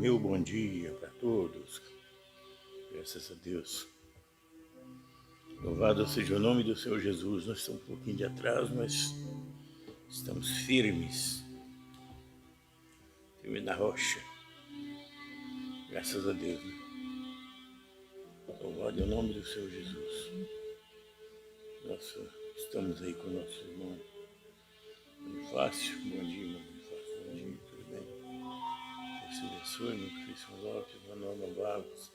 Meu bom dia para todos, graças a Deus. Louvado seja o nome do Senhor Jesus. Nós estamos um pouquinho de atraso, mas estamos firmes na rocha, graças a Deus. Louvado é o nome do Senhor Jesus. Estamos aí com o nosso irmão Bonifácio. Bom dia, irmão Bonifácio. Bom dia, tudo bem? Deus te abençoe, meu Cristian Lopes, a Norma Barros.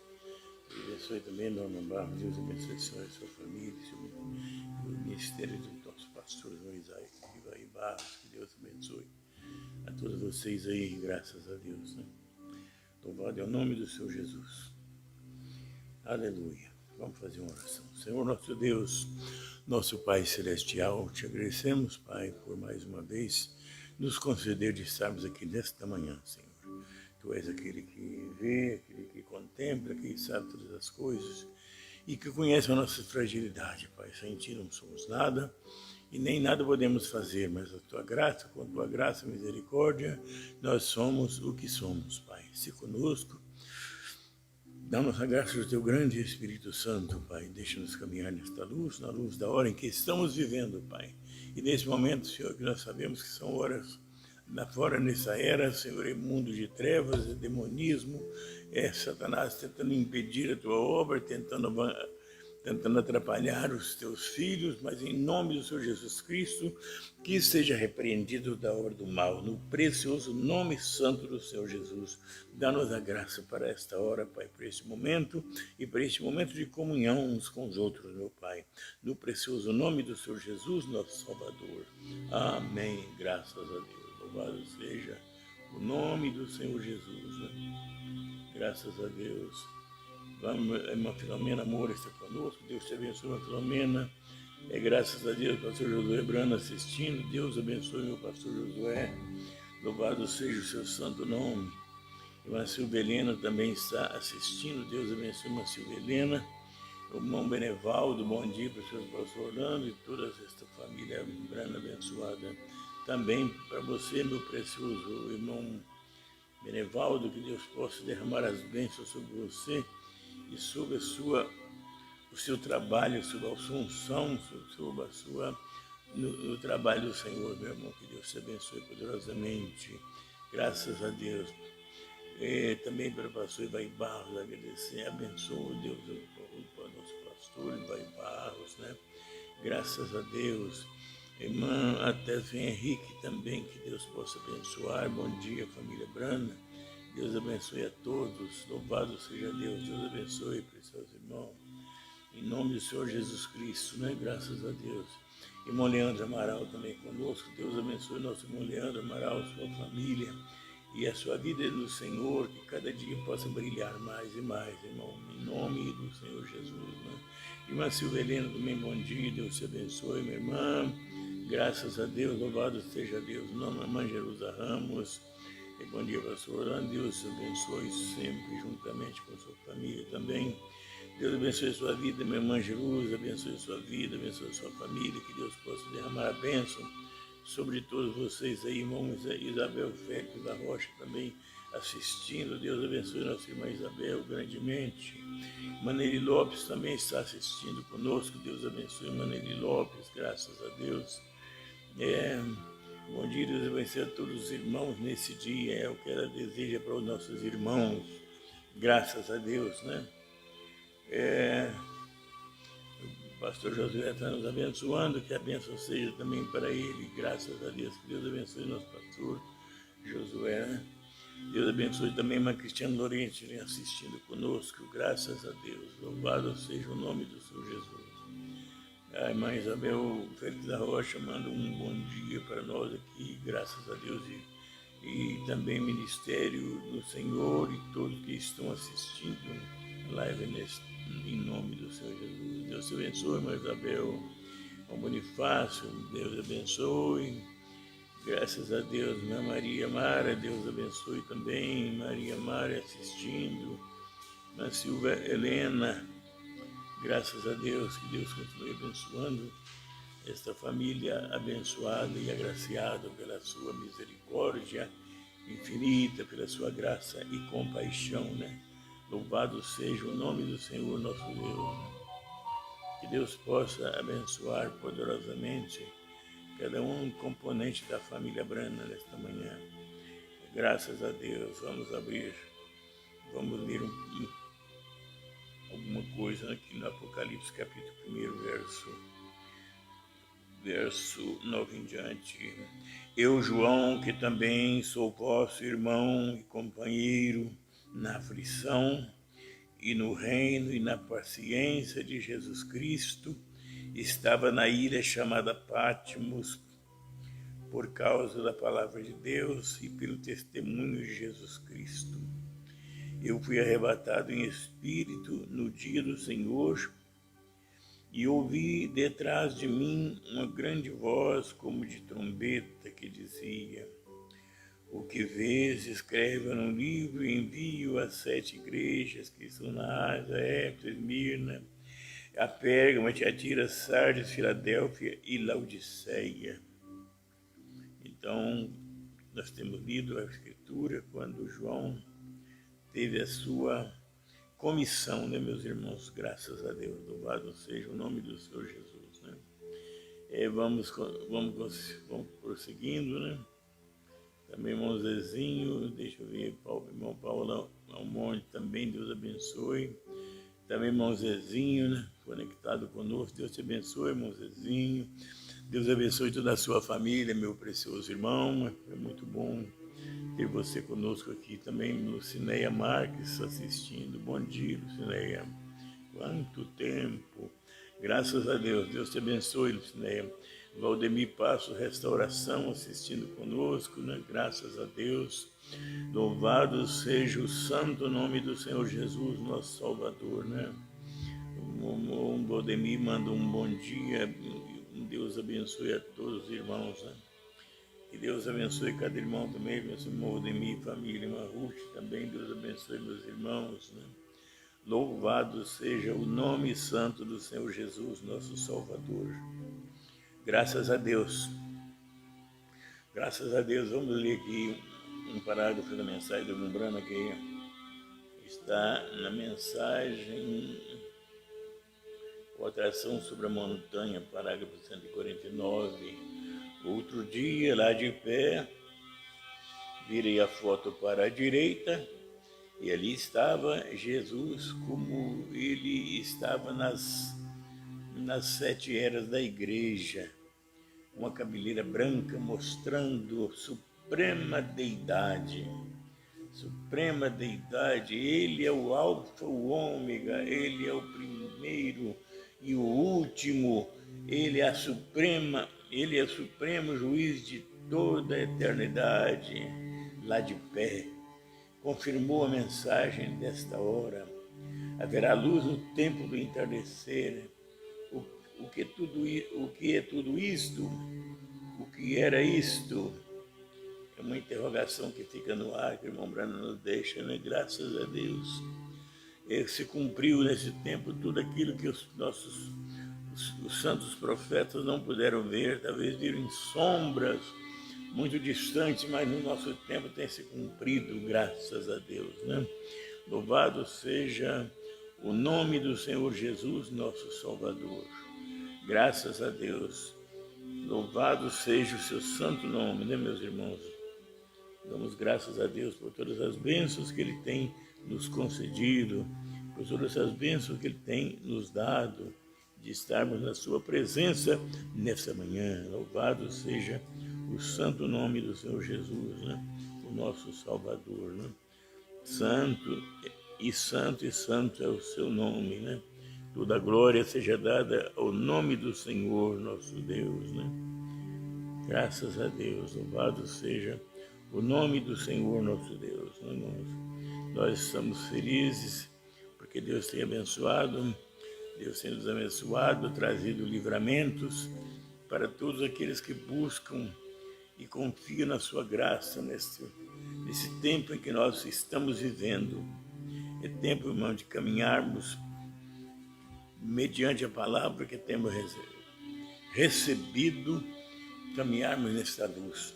Deus abençoe também, Norma Barros. Deus abençoe a senhora e sua família, o ministério do nosso pastor João Isaí Barros. Que Deus abençoe a todos vocês aí, graças a Deus. Louvado é o nome do Senhor Jesus. Aleluia. Vamos fazer uma oração. Senhor nosso Deus, nosso Pai Celestial, te agradecemos, Pai, por mais uma vez nos conceder de estarmos aqui nesta manhã, Senhor. Tu és aquele que vê, aquele que contempla, que sabe todas as coisas e que conhece a nossa fragilidade, Pai. Sem ti não somos nada e nem nada podemos fazer, mas a tua graça, com a tua graça e misericórdia, nós somos o que somos, Pai. Se conosco, dá-nos a graça do teu grande Espírito Santo, Pai. Deixa-nos caminhar nesta luz, na luz da hora em que estamos vivendo, Pai. E nesse momento, Senhor, que nós sabemos que são horas fora nessa era, Senhor, é mundo de trevas, é demonismo, é Satanás tentando impedir a tua obra, tentando atrapalhar os teus filhos, mas em nome do Senhor Jesus Cristo, que seja repreendido da obra do mal, no precioso nome santo do Senhor Jesus. Dá-nos a graça para esta hora, Pai, para este momento e para este momento de comunhão uns com os outros, meu Pai. No precioso nome do Senhor Jesus, nosso Salvador. Amém. Graças a Deus. Louvado seja o nome do Senhor Jesus. Graças a Deus. Vamos, irmã Filomena Moura está conosco. Deus te abençoe, irmã Filomena. Graças a Deus, pastor Josué Brano assistindo. Deus abençoe meu pastor Josué. Louvado seja o seu santo nome. Irmã Silvia Helena também está assistindo. Deus abençoe irmã Silvia Helena. O irmão Benevaldo, bom dia para o seu pastor Orlando e toda esta família Brana abençoada. Também para você, meu precioso irmão Benevaldo, que Deus possa derramar as bênçãos sobre você e sobre o seu trabalho, sobre a sua unção, sobre no trabalho do Senhor, meu irmão. Que Deus te abençoe poderosamente. Graças a Deus. Também para o pastor Ibai Barros, agradecer, abençoe Deus, o nosso pastor Ibai Barros, Graças a Deus. Irmã Atésia Henrique também, que Deus possa abençoar. Bom dia, família Brana. Deus abençoe a todos. Louvado seja Deus. Deus abençoe, preciosos irmãos. Em nome do Senhor Jesus Cristo, Graças a Deus. Irmão Leandro Amaral também conosco. Deus abençoe nosso irmão Leandro Amaral, sua família e a sua vida no Senhor, que cada dia possa brilhar mais e mais, irmão. Em nome do Senhor Jesus, Irmã Silvia Helena também, bom dia. Deus te abençoe, minha irmã. Graças a Deus, louvado seja Deus. Nome irmã Jerusa Ramos. Bom dia, pastor Orlando. Deus te abençoe sempre, juntamente com a sua família também. Deus abençoe a sua vida, minha irmã Jerusa. Abençoe a sua vida, abençoe a sua família. Que Deus possa derramar a bênção sobre todos vocês aí, irmão Isabel Félix da Rocha também assistindo. Deus abençoe nossa irmã Isabel grandemente. Maneli Lopes também está assistindo conosco. Deus abençoe Maneli Lopes, graças a Deus. Bom dia, Deus abençoe a todos os irmãos nesse dia. É o que ela deseja para os nossos irmãos. Graças a Deus, O pastor Josué está nos abençoando, que a bênção seja também para ele. Graças a Deus, que Deus abençoe nosso pastor Josué, Deus abençoe também a irmã Cristiana Lorente, vem assistindo conosco. Graças a Deus. Louvado seja o nome do Senhor Jesus. A irmã Isabel Félix da Rocha manda um bom dia para nós aqui, graças a Deus, e também Ministério do Senhor e todos que estão assistindo a live em nome do Senhor Jesus. Deus te abençoe, irmã Isabel. Irmão Bonifácio, Deus abençoe. Graças a Deus, minha Maria Mara, Deus abençoe também. Maria Mara assistindo. Irmã Silvia Helena, graças a Deus, que Deus continue abençoando esta família abençoada e agraciada pela sua misericórdia infinita, pela sua graça e compaixão, né? Louvado seja o nome do Senhor nosso Deus, né? Que Deus possa abençoar poderosamente cada um componente da família Brana nesta manhã. Graças a Deus, vamos ler alguma coisa aqui no Apocalipse, capítulo 1, verso 9 em diante. Eu, João, que também sou vosso irmão e companheiro na aflição e no reino e na paciência de Jesus Cristo, estava na ilha chamada Patmos por causa da palavra de Deus e pelo testemunho de Jesus Cristo. Eu fui arrebatado em espírito no dia do Senhor e ouvi detrás de mim uma grande voz como de trombeta que dizia: o que vês, escreva num livro e envie-o às 7 igrejas que estão na Ásia, Éfeso, Esmirna, a Pérgamo, Tiatira, Sardes, Filadélfia e Laodiceia. Então, nós temos lido a Escritura quando João teve a sua comissão, né, meus irmãos? Graças a Deus, louvado seja o nome do Senhor Jesus, né? Vamos prosseguindo, né? Também irmão Zezinho, deixa eu ver, irmão Paulo Almonte também, Deus abençoe. Também irmão Zezinho, né, conectado conosco, Deus te abençoe, irmão Zezinho. Deus abençoe toda a sua família, meu precioso irmão. É muito bom ter você conosco aqui também, Lucineia Marques assistindo. Bom dia, Lucineia. Quanto tempo! Graças a Deus. Deus te abençoe, Lucineia. Valdemir Passo Restauração assistindo conosco, né? Graças a Deus. Louvado seja o santo nome do Senhor Jesus, nosso Salvador, né? O Valdemir manda um bom dia. Deus abençoe a todos os irmãos, né? Que Deus abençoe cada irmão também, abençoe o Valdemir, família, irmã Ruth também. Deus abençoe meus irmãos, né? Louvado seja o nome santo do Senhor Jesus, nosso Salvador. Graças a Deus. Graças a Deus. Vamos ler aqui um parágrafo da mensagem do Brana que está na mensagem O Atração sobre a Montanha, parágrafo 149. Outro dia, lá de pé, virei a foto para a direita e ali estava Jesus como ele estava nas 7 eras da igreja. Uma cabeleira branca mostrando suprema deidade. Suprema deidade, ele é o alfa, o ômega, ele é o primeiro e o último, ele é o supremo juiz de toda a eternidade. Lá de pé, confirmou a mensagem desta hora. Haverá luz no tempo do entardecer. O que é tudo isto? O que era isto? É uma interrogação que fica no ar, que o irmão Brana nos deixa, né? Graças a Deus. Se cumpriu nesse tempo tudo aquilo que os santos profetas não puderam ver, talvez viram em sombras muito distantes, mas no nosso tempo tem se cumprido, graças a Deus, né? Louvado seja o nome do Senhor Jesus, nosso Salvador. Graças a Deus. Louvado seja o seu santo nome, né, meus irmãos? Damos graças a Deus por todas as bênçãos que Ele tem nos concedido, por todas as bênçãos que Ele tem nos dado, de estarmos na Sua presença nessa manhã. Louvado seja o santo nome do Senhor Jesus, né? O nosso Salvador, né? Santo e santo e santo é o seu nome, né? Toda a glória seja dada ao nome do Senhor, nosso Deus, né? Graças a Deus, louvado seja o nome do Senhor, nosso Deus. Nós estamos felizes porque Deus tem abençoado, Deus tem nos abençoado, trazido livramentos para todos aqueles que buscam e confiam na sua graça nesse tempo em que nós estamos vivendo. É tempo, irmão, de caminharmos mediante a palavra que temos recebido, caminharmos nesta luz.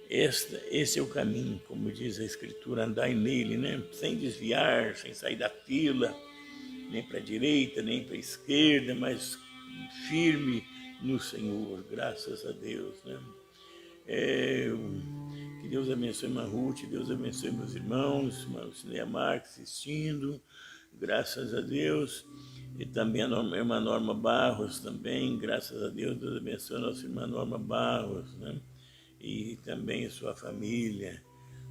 Esse é o caminho, como diz a Escritura, andai nele, né? Sem desviar, sem sair da fila, nem para a direita, nem para a esquerda, mas firme no Senhor, graças a Deus, né? Que Deus abençoe a Ruth, Deus abençoe meus irmãos, irmã Cineia Marques assistindo, graças a Deus. E também a irmã Norma Barros também, graças a Deus, Deus abençoe a nossa irmã Norma Barros, né? E também a sua família.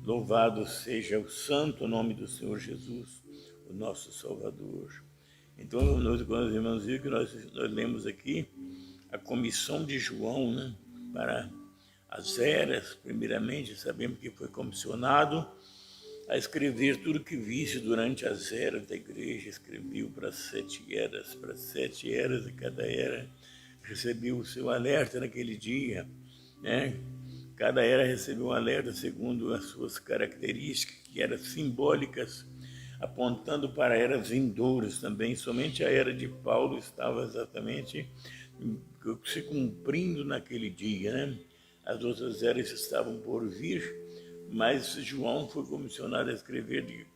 Louvado seja o santo nome do Senhor Jesus, o nosso Salvador. Então, quando os irmãos viram que nós lemos aqui a comissão de João, né, para as eras, primeiramente, sabemos que foi comissionado a escrever tudo que visse durante as eras da igreja, escreveu para 7 eras, e cada era recebeu o seu alerta naquele dia, né? Cada era recebeu um alerta segundo as suas características, que eram simbólicas, apontando para eras vindouras também. Somente a era de Paulo estava exatamente se cumprindo naquele dia, né? As outras eras estavam por vir, mas João foi comissionado a escrever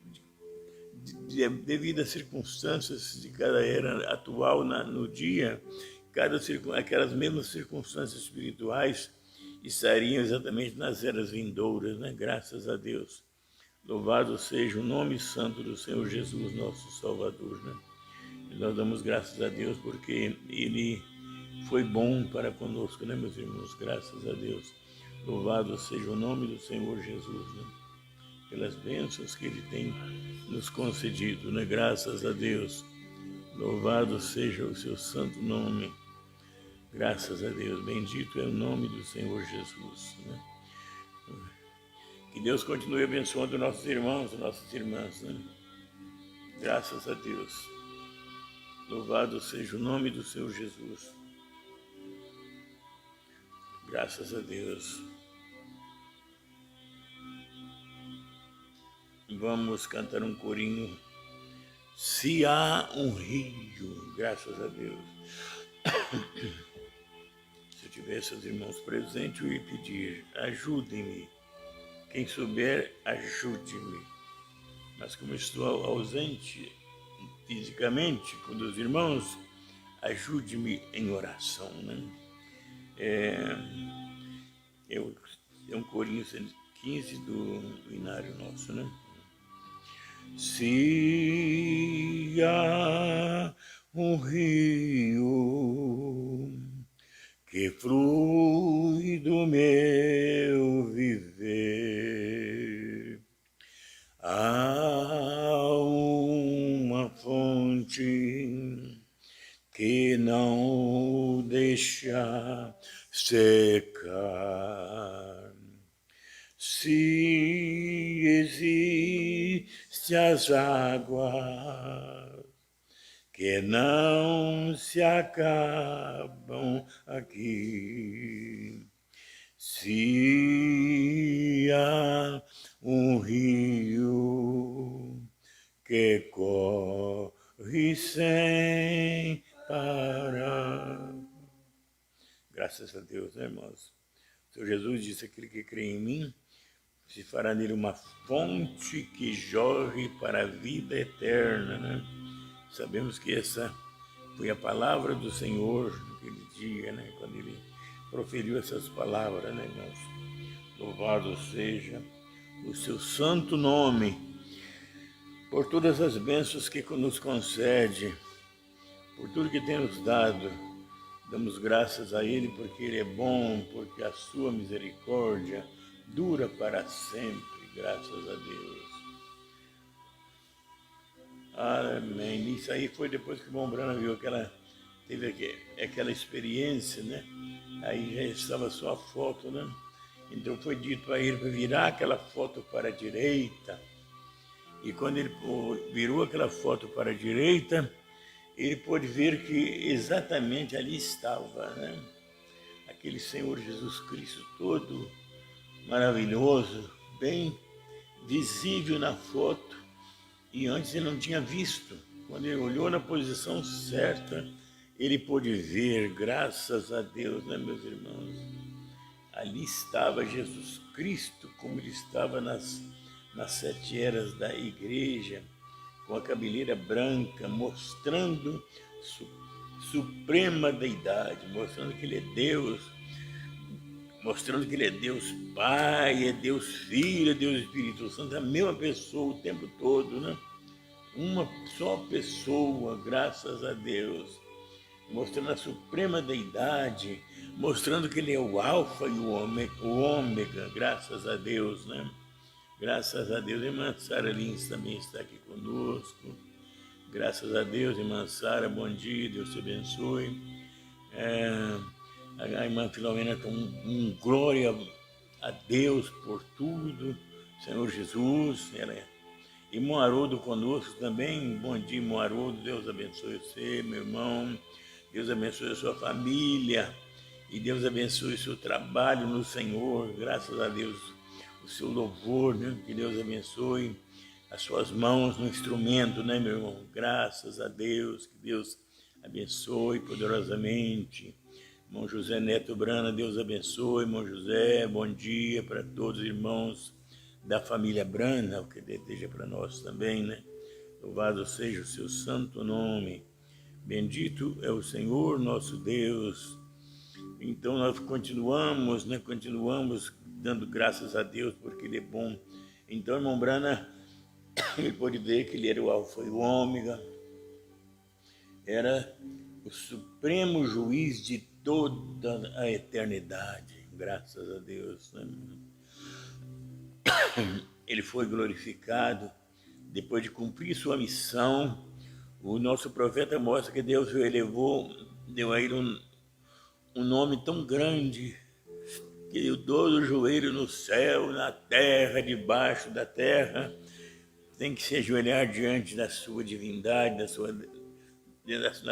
devido às circunstâncias de cada era atual no dia, aquelas mesmas circunstâncias espirituais estariam exatamente nas eras vindouras, né? Graças a Deus. Louvado seja o nome santo do Senhor Jesus, nosso Salvador, né? E nós damos graças a Deus porque Ele foi bom para conosco, né, meus irmãos? Graças a Deus. Louvado seja o nome do Senhor Jesus, né? Pelas bênçãos que Ele tem nos concedido, né? Graças a Deus. Louvado seja o seu santo nome. Graças a Deus. Bendito é o nome do Senhor Jesus, né? Que Deus continue abençoando nossos irmãos e nossas irmãs, né? Graças a Deus. Louvado seja o nome do Senhor Jesus. Graças a Deus. Vamos cantar um corinho. Se há um rio, graças a Deus. Se eu tivesse os irmãos presentes, eu ia pedir, ajudem-me. Quem souber, ajude-me. Mas como estou ausente fisicamente com os irmãos, ajude-me em oração, né? É um corinho 115 do Inário Nosso, né? Se há um rio que flui do meu viver, há uma fonte que não deixa secar. Se existe as águas que não se acabam aqui, se há um rio que corre sem parar. Graças a Deus, né, irmãos? O Senhor Jesus disse, aquele que crê em mim, se fará nele uma fonte que jorre para a vida eterna, né? Sabemos que essa foi a palavra do Senhor naquele dia, né? Quando Ele proferiu essas palavras, né, irmãos? Louvado seja o seu santo nome, por todas as bênçãos que nos concede, por tudo que tem nos dado. Damos graças a Ele porque Ele é bom, porque a sua misericórdia dura para sempre, graças a Deus. Amém. Isso aí foi depois que o irmão Brana teve aquela experiência, né? Aí já estava só a foto, né? Então foi dito para ele para virar aquela foto para a direita. E quando ele virou aquela foto para a direita, ele pôde ver que exatamente ali estava, né? Aquele Senhor Jesus Cristo todo maravilhoso, bem visível na foto, e antes ele não tinha visto. Quando ele olhou na posição certa, ele pôde ver, graças a Deus, né, meus irmãos? ali estava Jesus Cristo, como ele estava nas 7 eras da igreja, com a cabeleira branca, mostrando suprema deidade, mostrando que ele é Deus, mostrando que ele é Deus Pai, é Deus Filho, é Deus Espírito Santo, a mesma pessoa o tempo todo, né? Uma só pessoa, graças a Deus, mostrando a suprema deidade, mostrando que ele é o alfa e o ômega, graças a Deus, né? Graças a Deus. Irmã Sara Lins também está aqui conosco. Graças a Deus, irmã Sara, bom dia, Deus te abençoe. A irmã Filomena está glória a Deus por tudo, Senhor Jesus. Irmão Haroldo conosco também, bom dia, irmão Haroldo, Deus abençoe você, meu irmão. Deus abençoe a sua família e Deus abençoe o seu trabalho no Senhor, graças a Deus, o seu louvor, né? Que Deus abençoe as suas mãos no instrumento, né, meu irmão? Graças a Deus, que Deus abençoe poderosamente. Irmão José Neto Brana, Deus abençoe, irmão José, bom dia para todos os irmãos da família Brana, o que deseja para nós também, né? Louvado seja o seu santo nome. Bendito é o Senhor nosso Deus. Então nós continuamos, né? Continuamos dando graças a Deus porque Ele é bom. Então, irmão Brana, ele pode dizer que Ele era o alfa e o ômega, era o supremo juiz de toda a eternidade, graças a Deus, né? Ele foi glorificado depois de cumprir sua missão. O nosso profeta mostra que Deus o elevou, deu a ele um nome tão grande, que todo o joelho no céu, na terra, debaixo da terra, tem que se ajoelhar diante da sua divindade, da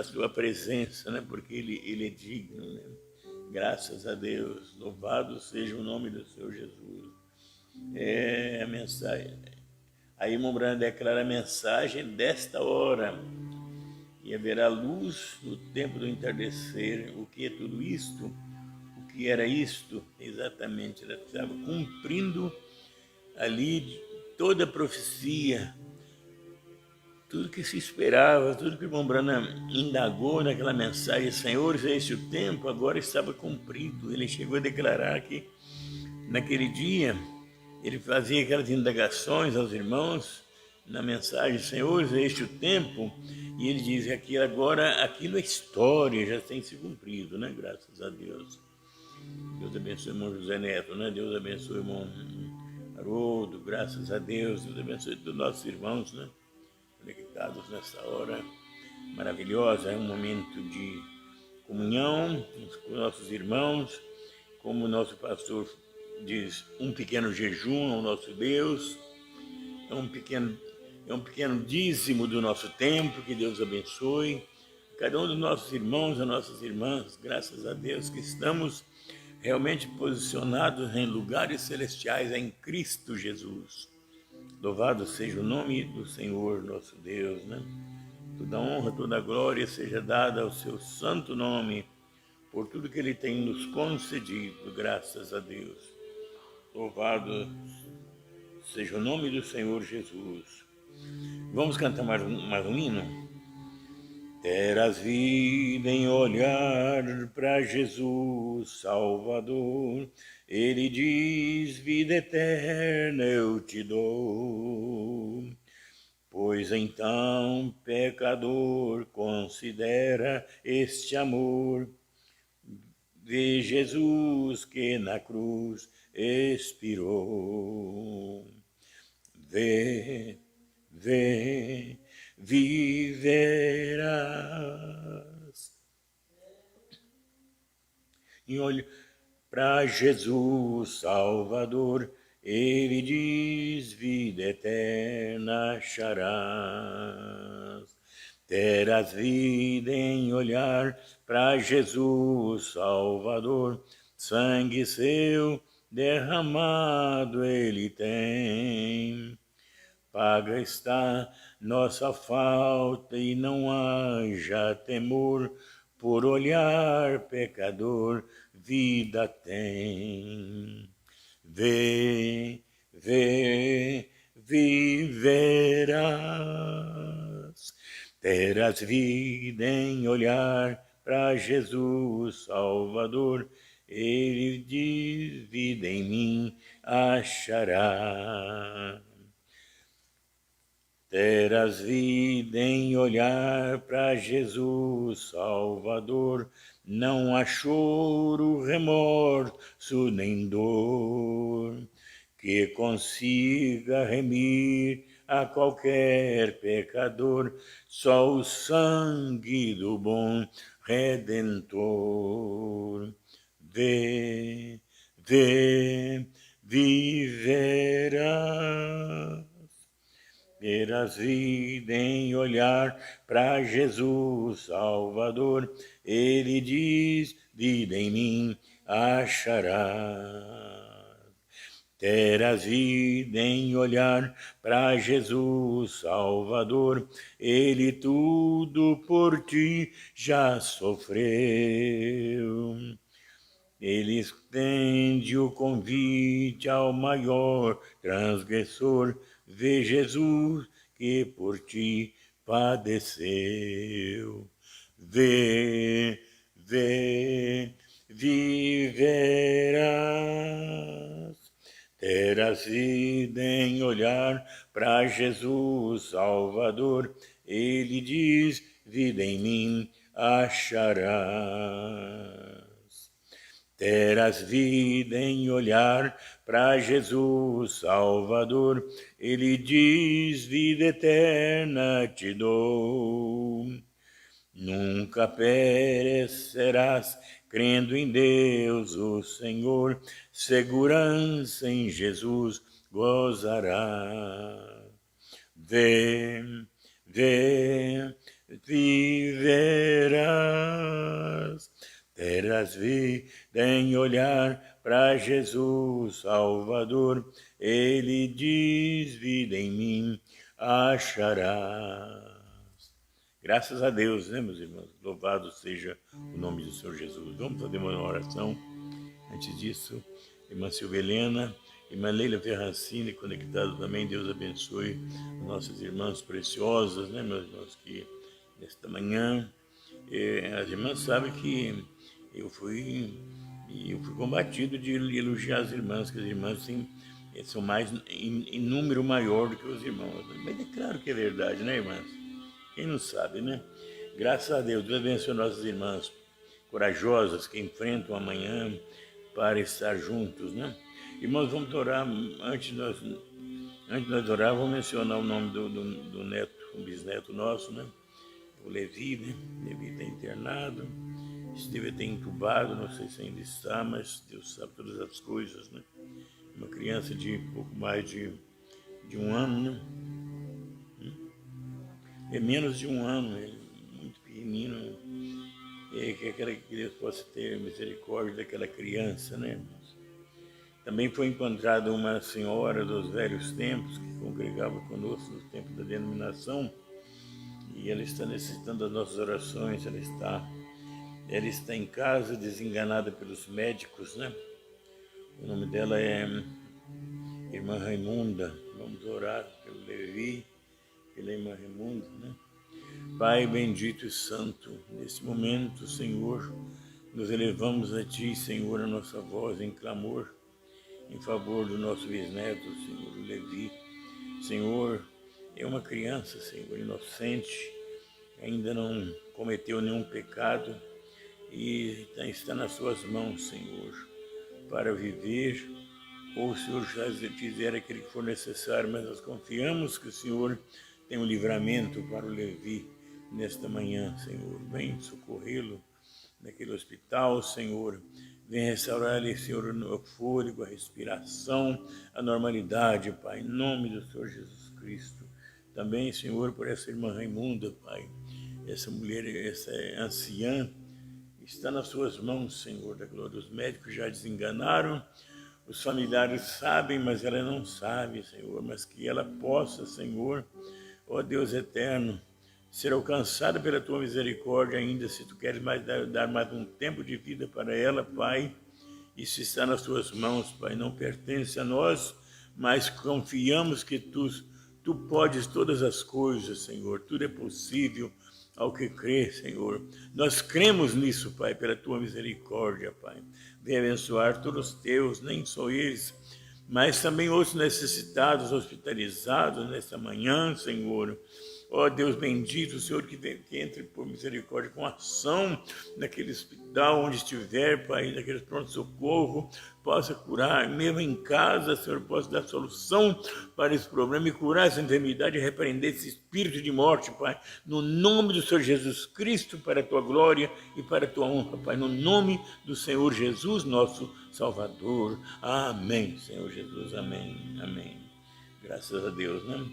sua presença, né? Porque ele é digno, né? Graças a Deus, louvado seja o nome do Senhor Jesus. É a mensagem. Aí irmão Brando declara a mensagem desta hora. E haverá luz no tempo do entardecer. O que é tudo isto? O que era isto? Exatamente, ela estava cumprindo ali toda a profecia, tudo que se esperava, tudo que o irmão Branham indagou naquela mensagem, Senhor, é esse o tempo, agora estava cumprido. Ele chegou a declarar que naquele dia ele fazia aquelas indagações aos irmãos na mensagem, Senhor, é este o tempo, e ele diz que agora aquilo é história, já tem se cumprido, né? Graças a Deus. Deus abençoe o irmão José Neto, né? Deus abençoe o irmão Haroldo, graças a Deus. Deus abençoe todos os nossos irmãos, né? Conectados nessa hora maravilhosa, é um momento de comunhão com nossos irmãos, como o nosso pastor diz, um pequeno jejum ao nosso Deus, é um pequeno dízimo do nosso tempo, que Deus abençoe cada um dos nossos irmãos, as nossas irmãs, graças a Deus que estamos realmente posicionados em lugares celestiais em Cristo Jesus. Louvado seja o nome do Senhor nosso Deus, né? Toda honra, toda glória seja dada ao seu santo nome, por tudo que Ele tem nos concedido, graças a Deus. Louvado seja o nome do Senhor Jesus. Vamos cantar mais um hino? Terás vida em olhar para Jesus Salvador, Ele diz, vida eterna eu te dou. Pois então, pecador, considera este amor, vê Jesus que na cruz expirou. Vê, viverás. E olha para Jesus Salvador, Ele diz, vida eterna acharás. Terás vida em olhar para Jesus Salvador, sangue seu derramado Ele tem. Paga está nossa falta e não haja temor, por olhar pecador, vida tem. Vê, vê, viverás, terás vida em olhar para Jesus Salvador. Ele diz, vida em mim achará. Terás vida em olhar para Jesus Salvador, não há choro, remorso nem dor que consiga remir a qualquer pecador, só o sangue do bom Redentor. Vê, vê, viverás. Terás vida em olhar para Jesus Salvador. Ele diz, vida em mim acharás. Terás vida em olhar para Jesus Salvador. Ele tudo por ti já sofreu. Ele estende o convite ao maior transgressor. Vê Jesus que por ti padeceu. Vê, vê, viverás. Terás vida em olhar para Jesus Salvador. Ele diz, vida em mim acharás. Terás vida em olhar para Jesus Salvador. Ele diz, vida eterna te dou. Nunca perecerás, crendo em Deus o Senhor. Segurança em Jesus gozarás. Vê, vê, viverás. Terás vida em olhar para Jesus Salvador. Ele diz, vida em mim acharás. Graças a Deus, né, meus irmãos? Louvado seja o nome do Senhor Jesus. Vamos fazer uma oração. Antes disso, irmã Silvia Helena, irmã Leila Ferrancini, conectado também. Deus abençoe nossas irmãs preciosas, né, meus irmãos, que nesta manhã, as irmãs sabem que eu fui combatido de elogiar as irmãs, que as irmãs são mais em número maior do que os irmãos. Mas é claro que é verdade, né, irmãs? Quem não sabe, né? Graças a Deus, Deus abençoe nossas irmãs corajosas que enfrentam amanhã para estar juntos, né? Irmãos, vamos orar. Antes de nós orar, vamos mencionar o nome do neto, um bisneto nosso, né? O Levi, né? Levi está internado, esteve até entubado, não sei se ainda está, mas Deus sabe todas as coisas, né? Uma criança de pouco mais de 1 ano, né? É menos de 1 ano, ele muito pequenino, que Deus possa ter misericórdia daquela criança, né, irmãos? Também foi encontrada uma senhora dos velhos tempos que congregava conosco no tempo da denominação, e ela está necessitando das nossas orações. Ela está em casa, desenganada pelos médicos, né? O nome dela é Irmã Raimunda. Vamos orar pelo Levi, pela Irmã Raimunda, né? Pai bendito e santo, nesse momento, Senhor, nos elevamos a Ti, Senhor, a nossa voz em clamor, em favor do nosso bisneto, Senhor, o Levi. Senhor, é uma criança, Senhor, inocente, ainda não cometeu nenhum pecado e está nas Suas mãos, Senhor, para viver, ou o Senhor já fizer aquilo que for necessário, mas nós confiamos que o Senhor tem um livramento para o Levi nesta manhã, Senhor. Vem socorrê-lo naquele hospital, Senhor. Vem restaurar-lhe, Senhor, o fôlego, a respiração, a normalidade, Pai, em nome do Senhor Jesus Cristo. Também, Senhor, por essa irmã Raimunda, Pai, essa mulher, essa anciã, está nas Suas mãos, Senhor da glória. Os médicos já desenganaram, os familiares sabem, mas ela não sabe, Senhor, mas que ela possa, Senhor, ó Deus eterno, ser alcançada pela tua misericórdia ainda, se tu queres dar mais um tempo de vida para ela, Pai. Isso está nas tuas mãos, Pai, não pertence a nós, mas confiamos que tu podes todas as coisas, Senhor. Tudo é possível ao que crê, Senhor. Nós cremos nisso, Pai, pela tua misericórdia, Pai. Vem abençoar todos os teus, nem só eles, mas também outros necessitados, hospitalizados nesta manhã, Senhor. Ó Deus bendito, Senhor, que entre por misericórdia com ação naquele hospital onde estiver, Pai, naquele pronto-socorro, possa curar, mesmo em casa, Senhor, possa dar solução para esse problema e curar essa enfermidade e repreender esse espírito de morte, Pai, no nome do Senhor Jesus Cristo, para a tua glória e para a tua honra, Pai, no nome do Senhor Jesus, nosso Salvador. Amém, Senhor Jesus, amém, amém. Graças a Deus, né?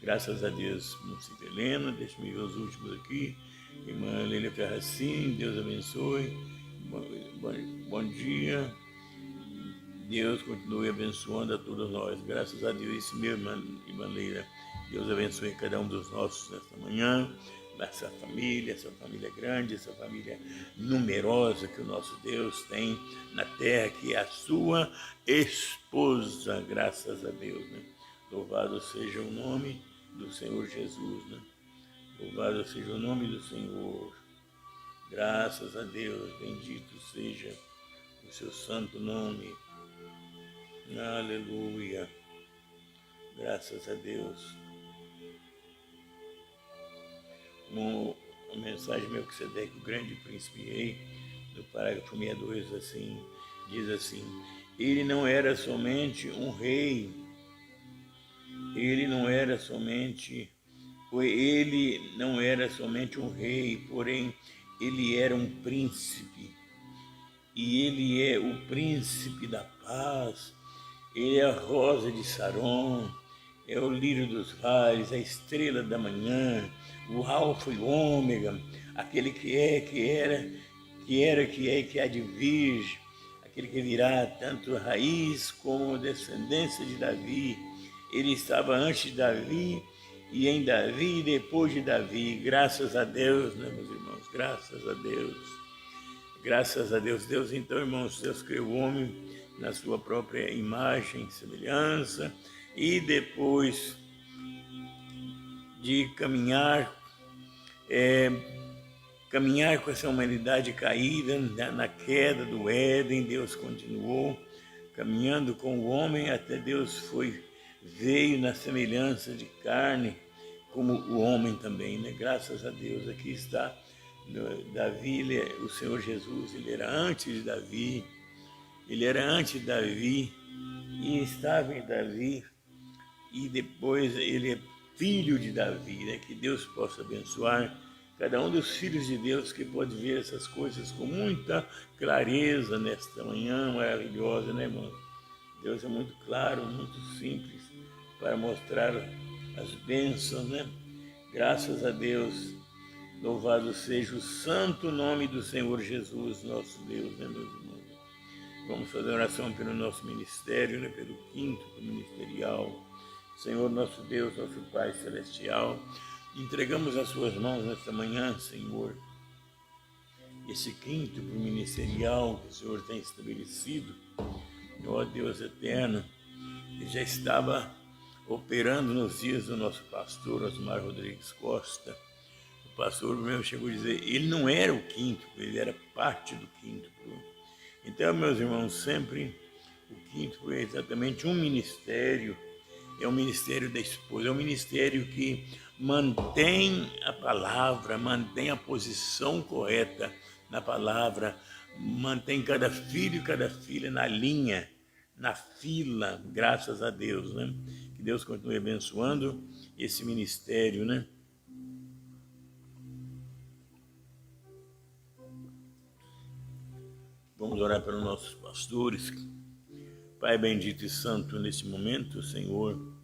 Graças a Deus, Monsignor Helena, deixa-me ver os últimos aqui. Irmã Leila Ferracin, Deus abençoe. Bom dia. Deus continue abençoando a todos nós. Graças a Deus, isso mesmo, irmã Leila. Deus abençoe cada um dos nossos nesta manhã. Essa família grande, essa família numerosa que o nosso Deus tem na terra, que é a sua esposa, graças a Deus, né? Louvado seja o nome do Senhor Jesus, né? Louvado seja o nome do Senhor. Graças a Deus, bendito seja o seu santo nome. Aleluia. Graças a Deus. A mensagem de Melquisedeque, o grande príncipe rei, no parágrafo 62, assim, diz assim: ele não era somente um rei, ele não era somente um rei, porém ele era um príncipe, e ele é o príncipe da paz, ele é a rosa de Saron, é o lírio dos vales, a estrela da manhã, o alfa e o ômega, aquele que é, que era, que era, que é e que há de vir, aquele que virá, tanto a raiz como a descendência de Davi. Ele estava antes de Davi, e em Davi e depois de Davi. Graças a Deus, né, meus irmãos? Graças a Deus. Graças a Deus. Deus, então, irmãos, Deus criou o homem na sua própria imagem e semelhança, e depois de caminhar com essa humanidade caída na queda do Éden, Deus continuou caminhando com o homem até Deus veio na semelhança de carne, como o homem também, né? Graças a Deus, aqui está Davi, o Senhor Jesus, ele era antes de Davi, e estava em Davi, e depois ele é filho de Davi, né? Que Deus possa abençoar cada um dos filhos de Deus que pode ver essas coisas com muita clareza nesta manhã maravilhosa, né, irmão? Deus é muito claro, muito simples para mostrar as bênçãos, né? Graças a Deus, louvado seja o santo nome do Senhor Jesus, nosso Deus, né, meus irmãos? Vamos fazer oração pelo nosso ministério, né? Pelo quinto ministerial. Senhor, nosso Deus, nosso Pai Celestial, entregamos às suas mãos nesta manhã, Senhor, esse quinto ministerial que o Senhor tem estabelecido. Ó Deus eterno, que já estava operando nos dias do nosso pastor Osmar Rodrigues Costa. O pastor mesmo chegou a dizer, ele não era o quinto, ele era parte do quinto. Então, meus irmãos, sempre o quinto é exatamente um ministério, é o ministério da esposa, é um ministério que mantém a palavra, mantém a posição correta na palavra, mantém cada filho e cada filha na linha, na fila, graças a Deus, né? Que Deus continue abençoando esse ministério, né? Vamos orar pelos nossos pastores. Pai bendito e santo, nesse momento, Senhor,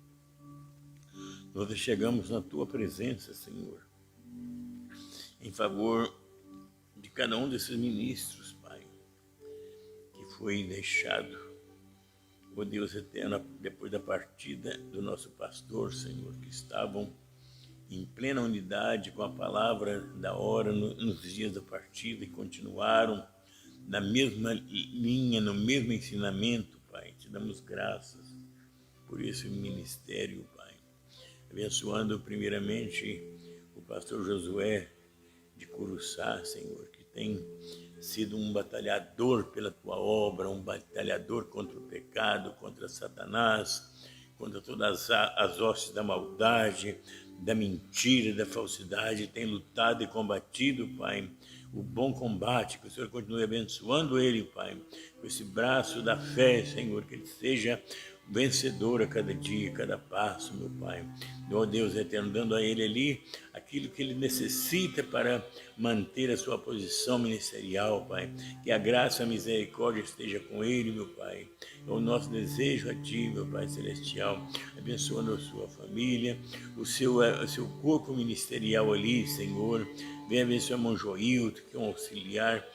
nós chegamos na Tua presença, Senhor, em favor de cada um desses ministros, Pai, que foi deixado, ó Deus eterno, depois da partida do nosso pastor, Senhor, que estavam em plena unidade com a palavra da hora nos dias da partida e continuaram na mesma linha, no mesmo ensinamento, Pai. Te damos graças por esse ministério, Pai. Abençoando primeiramente o pastor Josué de Curuçá, Senhor, que tem sido um batalhador pela tua obra, um batalhador contra o pecado, contra Satanás, contra todas as hostes da maldade, da mentira, da falsidade, tem lutado e combatido, Pai, o bom combate, que o Senhor continue abençoando ele, Pai, com esse braço da fé, Senhor, que ele seja vencedor a cada dia, a cada passo, meu Pai. Ó Deus eterno, dando a ele ali aquilo que ele necessita para manter a sua posição ministerial, Pai. Que a graça e a misericórdia esteja com ele, meu Pai. É o nosso desejo a Ti, meu Pai Celestial, abençoando a sua família, o seu corpo ministerial ali, Senhor. Venha abençoar o irmão Joilton, que é um auxiliar,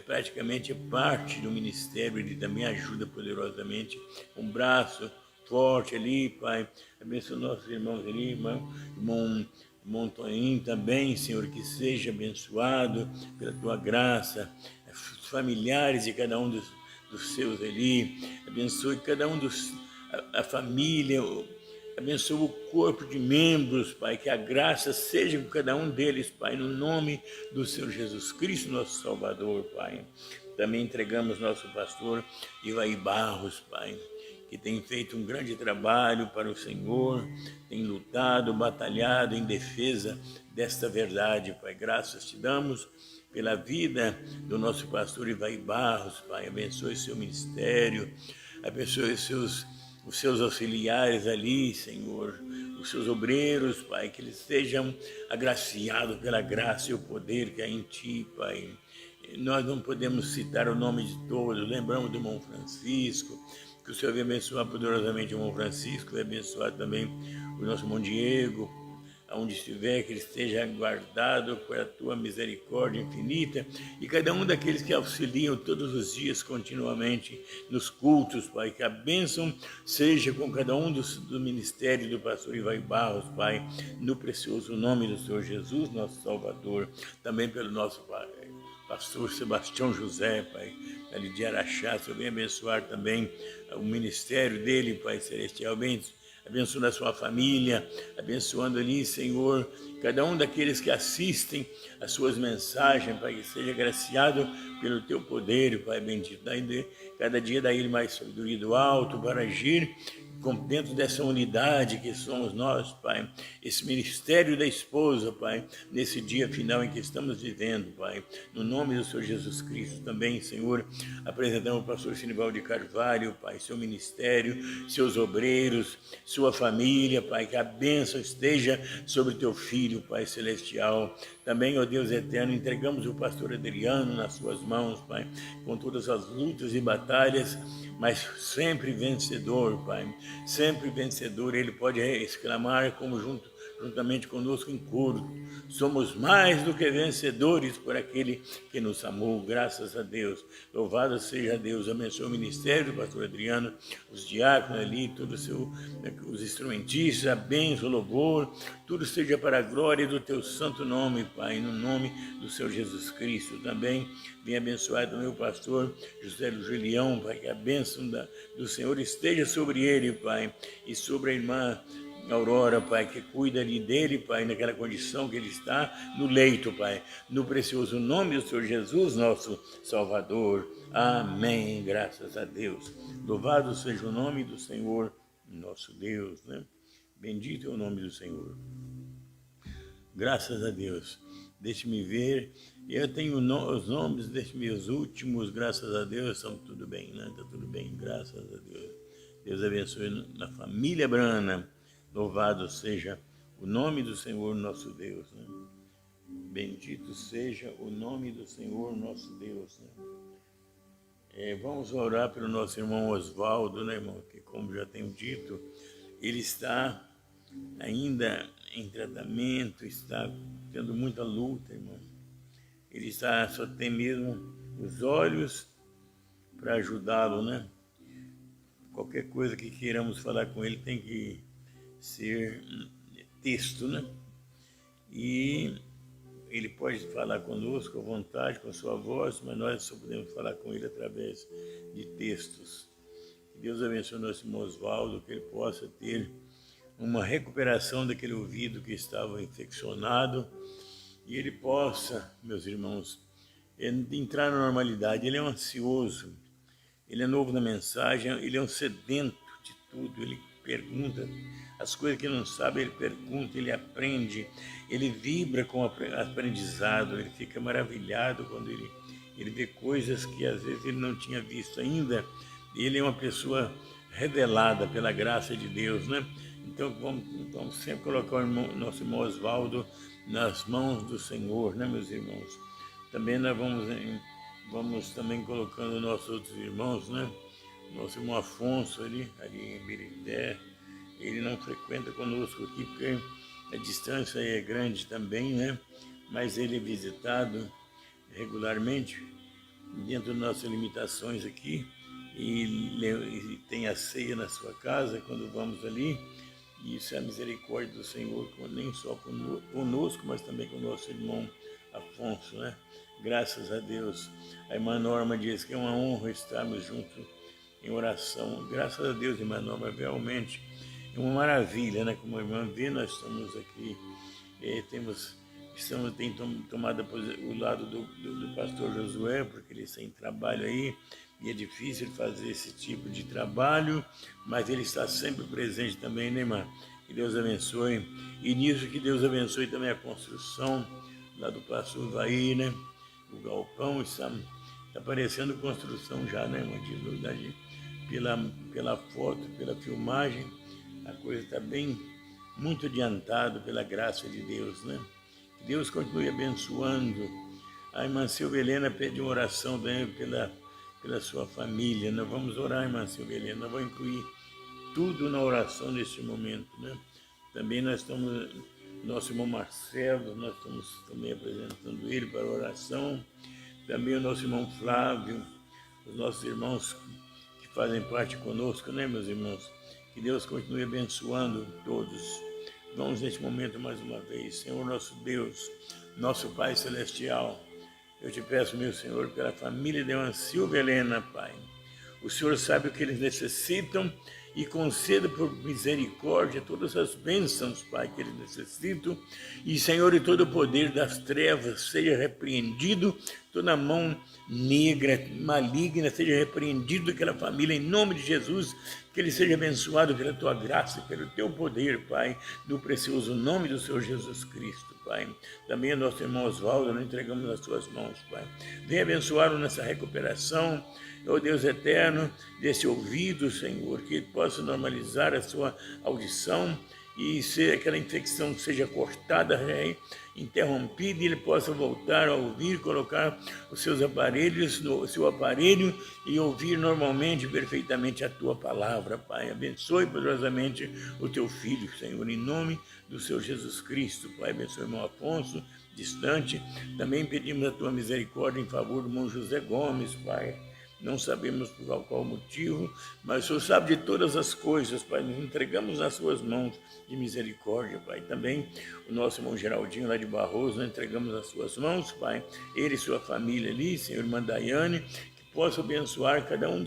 praticamente parte do ministério, ele também ajuda poderosamente, um braço forte ali, Pai. Abençoa nossos irmãos ali, irmão Toninho também, Senhor, que seja abençoado pela Tua graça, os familiares de cada um dos seus ali, abençoe cada um a família, abençoa o corpo de membros, Pai, que a graça seja com cada um deles, Pai, no nome do Senhor Jesus Cristo, nosso Salvador, Pai. Também entregamos nosso pastor Ivaí Barros, Pai, que tem feito um grande trabalho para o Senhor, tem lutado, batalhado em defesa desta verdade, Pai. Graças te damos pela vida do nosso pastor Ivaí Barros, Pai. Abençoe seu ministério, abençoe os seus auxiliares ali, Senhor, os seus obreiros, Pai, que eles sejam agraciados pela graça e o poder que há em Ti, Pai. Nós não podemos citar o nome de todos, lembramos do irmão Francisco, que o Senhor venha abençoar poderosamente o irmão Francisco, vai abençoar também o nosso irmão Diego, aonde estiver, que ele esteja guardado por a Tua misericórdia infinita, e cada um daqueles que auxiliam todos os dias continuamente nos cultos, Pai, que a bênção seja com cada um do ministério do pastor Ivaí Barros, Pai, no precioso nome do Senhor Jesus, nosso Salvador, também pelo nosso Pai, pastor Sebastião José, Pai, ali de Araxá, Senhor, venha abençoar também o ministério dele, Pai Celestial, abençoando a sua família, abençoando ali, Senhor, cada um daqueles que assistem as suas mensagens, Pai, que seja agraciado pelo Teu poder, Pai bendito. Cada dia dá Ele mais sabedoria do alto para agir dentro dessa unidade que somos nós, Pai, esse ministério da esposa, Pai, nesse dia final em que estamos vivendo, Pai, no nome do Senhor Jesus Cristo também, Senhor, apresentamos o pastor Sinibaldo de Carvalho, Pai, seu ministério, seus obreiros, sua família, Pai, que a bênção esteja sobre o Teu Filho, Pai Celestial. Também, ó Deus eterno, entregamos o pastor Adriano nas Suas mãos, Pai, com todas as lutas e batalhas, mas sempre vencedor, Pai, sempre vencedor. Ele pode exclamar como juntamente conosco em coro: somos mais do que vencedores por aquele que nos amou, graças a Deus. Louvado seja Deus. Abençoe o ministério do pastor Adriano, os diáconos ali, os instrumentistas, a bênção, o louvor, tudo seja para a glória do Teu santo nome, Pai, no nome do Senhor Jesus Cristo. Também venha abençoar o meu pastor José Julião, Pai, que a bênção do Senhor esteja sobre ele, Pai, e sobre a irmã Aurora, Pai, que cuida ali dele, Pai, naquela condição que ele está no leito, Pai, no precioso nome do Senhor Jesus, nosso Salvador. Amém, graças a Deus. Louvado seja o nome do Senhor, nosso Deus, né? Bendito é o nome do Senhor. Graças a Deus. Deixe-me ver. Eu tenho os nomes desses meus últimos, graças a Deus, estão tudo bem, né? Está tudo bem, graças a Deus. Deus abençoe na família Brana. Louvado seja o nome do Senhor nosso Deus, né? Bendito seja o nome do Senhor nosso Deus, né? Vamos orar pelo nosso irmão Oswaldo, né, irmão? Que, como já tenho dito, ele está ainda em tratamento, está tendo muita luta, irmão. Ele só tem mesmo os olhos para ajudá-lo, né? Qualquer coisa que queiramos falar com ele tem que texto, né? E ele pode falar conosco à vontade, com a sua voz, mas nós só podemos falar com ele através de textos. Que Deus abençoe o nosso irmão Oswaldo, que ele possa ter uma recuperação daquele ouvido que estava infeccionado e ele possa, meus irmãos, entrar na normalidade. Ele é um ansioso, ele é novo na mensagem, ele é um sedento de tudo, ele pergunta as coisas que não sabe, ele pergunta, ele aprende, ele vibra com o aprendizado, ele fica maravilhado quando ele vê coisas que às vezes ele não tinha visto ainda. Ele é uma pessoa revelada pela graça de Deus, né? Então vamos sempre colocar o nosso irmão Oswaldo nas mãos do Senhor, né, meus irmãos? Também nós vamos também colocando nossos outros irmãos, né? Nosso irmão Afonso ali em Birité, ele não frequenta conosco aqui porque a distância é grande também, né? Mas ele é visitado regularmente dentro das nossas limitações aqui e tem a ceia na sua casa quando vamos ali. E isso é a misericórdia do Senhor, nem só conosco, mas também com o nosso irmão Afonso, né? Graças a Deus. A irmã Norma diz que é uma honra estarmos juntos em oração. Graças a Deus, irmã Norma, realmente é uma maravilha, né? Como a irmã vê, nós estamos aqui, tem tomado o lado do pastor Josué, porque ele está em trabalho aí, e é difícil fazer esse tipo de trabalho, mas ele está sempre presente também, né, irmã? Que Deus abençoe. E nisso que Deus abençoe também a construção lá do pastor Vaí, né? O galpão está aparecendo construção já, né, irmã? De verdade, pela foto, pela filmagem, a coisa está bem, muito adiantada pela graça de Deus, né? Que Deus continue abençoando. A irmã Silvia Helena pede uma oração também pela sua família. Nós vamos orar, irmã Silvia Helena, nós vamos incluir tudo na oração nesse momento, né? Também nós estamos, nosso irmão Marcelo, nós estamos também apresentando ele para a oração. Também o nosso irmão Flávio, os nossos irmãos que fazem parte conosco, né, meus irmãos? Que Deus continue abençoando todos. Vamos neste momento mais uma vez. Senhor nosso Deus, nosso Pai Celestial, eu te peço, meu Senhor, pela família de irmã Silvia Helena, Pai. O Senhor sabe o que eles necessitam e conceda por misericórdia todas as bênçãos, Pai, que eles necessitam. E, Senhor, e todo o poder das trevas seja repreendido, toda mão negra, maligna, seja repreendido daquela família, em nome de Jesus, que ele seja abençoado pela tua graça, pelo teu poder, Pai, no precioso nome do Senhor Jesus Cristo, Pai. Também o nosso irmão Oswaldo, nós entregamos nas tuas mãos, Pai. Venha abençoá-lo nessa recuperação, ó Deus eterno, desse ouvido, Senhor, que ele possa normalizar a sua audição e se aquela infecção seja cortada, interrompida, e ele possa voltar a ouvir, colocar os seus aparelhos no seu aparelho e ouvir normalmente, perfeitamente a tua palavra, Pai. Abençoe poderosamente o teu filho, Senhor, em nome do Senhor Jesus Cristo, Pai. Abençoe o irmão Afonso, distante. Também pedimos a tua misericórdia em favor do irmão José Gomes, Pai. Não sabemos por qual motivo, mas o Senhor sabe de todas as coisas, Pai. Nos entregamos nas suas mãos de misericórdia, Pai. Também o nosso irmão Geraldinho lá de Barroso, nós entregamos nas suas mãos, Pai. Ele e sua família ali, Senhor, irmã Daiane, que possa abençoar cada um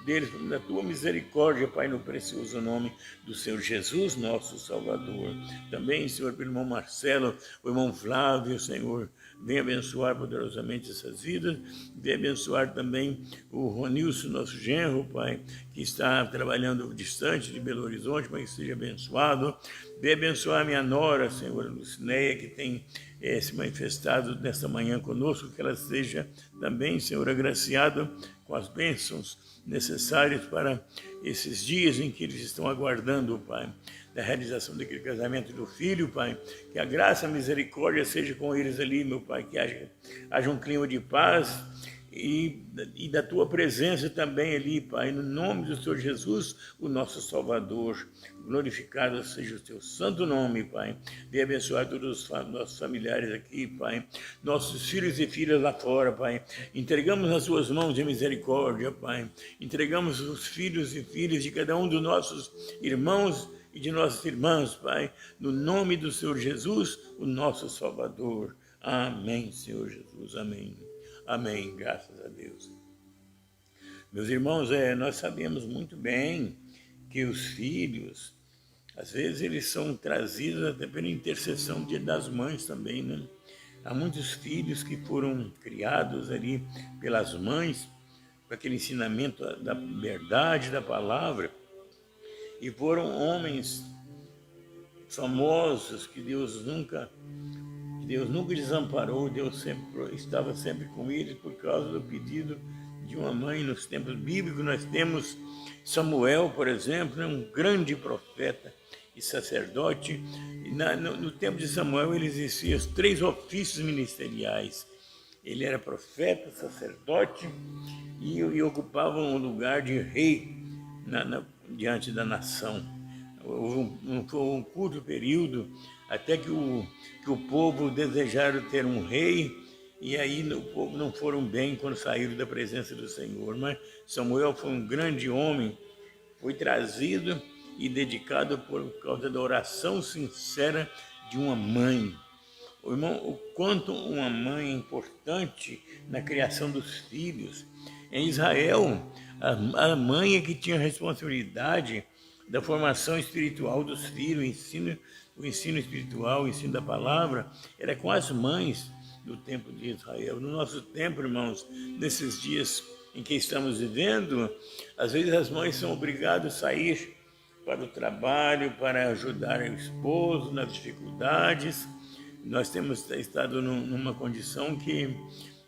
deles na tua misericórdia, Pai, no precioso nome do Senhor Jesus, nosso Salvador. Também, Senhor, pelo irmão Marcelo, o irmão Flávio, Senhor, venha abençoar poderosamente essas vidas. Venha abençoar também o Ronilson, nosso genro, Pai, que está trabalhando distante de Belo Horizonte, mas que seja abençoado. Venha abençoar a minha nora, Senhor, Lucinéia, que tem se manifestado nesta manhã conosco, que ela seja também, Senhor, agraciada com as bênçãos necessárias para esses dias em que eles estão aguardando, Pai, da realização daquele casamento do filho, Pai. Que a graça e a misericórdia seja com eles ali, meu Pai, que haja um clima de paz e da tua presença também ali, Pai, no nome do Senhor Jesus, o nosso Salvador. Glorificado seja o teu santo nome, Pai. Venha abençoar todos os nossos familiares aqui, Pai, nossos filhos e filhas lá fora, Pai. Entregamos nas suas mãos de misericórdia, Pai. Entregamos os filhos e filhas de cada um dos nossos irmãos e de nossas irmãs, Pai, no nome do Senhor Jesus, o nosso Salvador. Amém, Senhor Jesus, amém. Amém, graças a Deus. Meus irmãos, nós sabemos muito bem que os filhos, às vezes eles são trazidos até pela intercessão das mães também, né? Há muitos filhos que foram criados ali pelas mães, com aquele ensinamento da verdade, da palavra, e foram homens famosos que Deus nunca desamparou, Deus estava sempre com eles por causa do pedido de uma mãe. Nos tempos bíblicos nós temos Samuel, por exemplo, um grande profeta e sacerdote. E no tempo de Samuel ele existia os 3 ofícios ministeriais. Ele era profeta, sacerdote e ocupava um lugar de rei diante da nação. Foi um curto período até que o povo desejaram ter um rei, e aí o povo não foram bem quando saíram da presença do Senhor. Mas Samuel foi um grande homem, foi trazido e dedicado por causa da oração sincera de uma mãe. O irmão, o quanto uma mãe é importante na criação dos filhos. Em Israel, a mãe é que tinha a responsabilidade da formação espiritual dos filhos, o ensino espiritual, o ensino da palavra, era com as mães do tempo de Israel. No nosso tempo, irmãos, nesses dias em que estamos vivendo, às vezes as mães são obrigadas a sair para o trabalho, para ajudar o esposo nas dificuldades. Nós temos estado numa condição que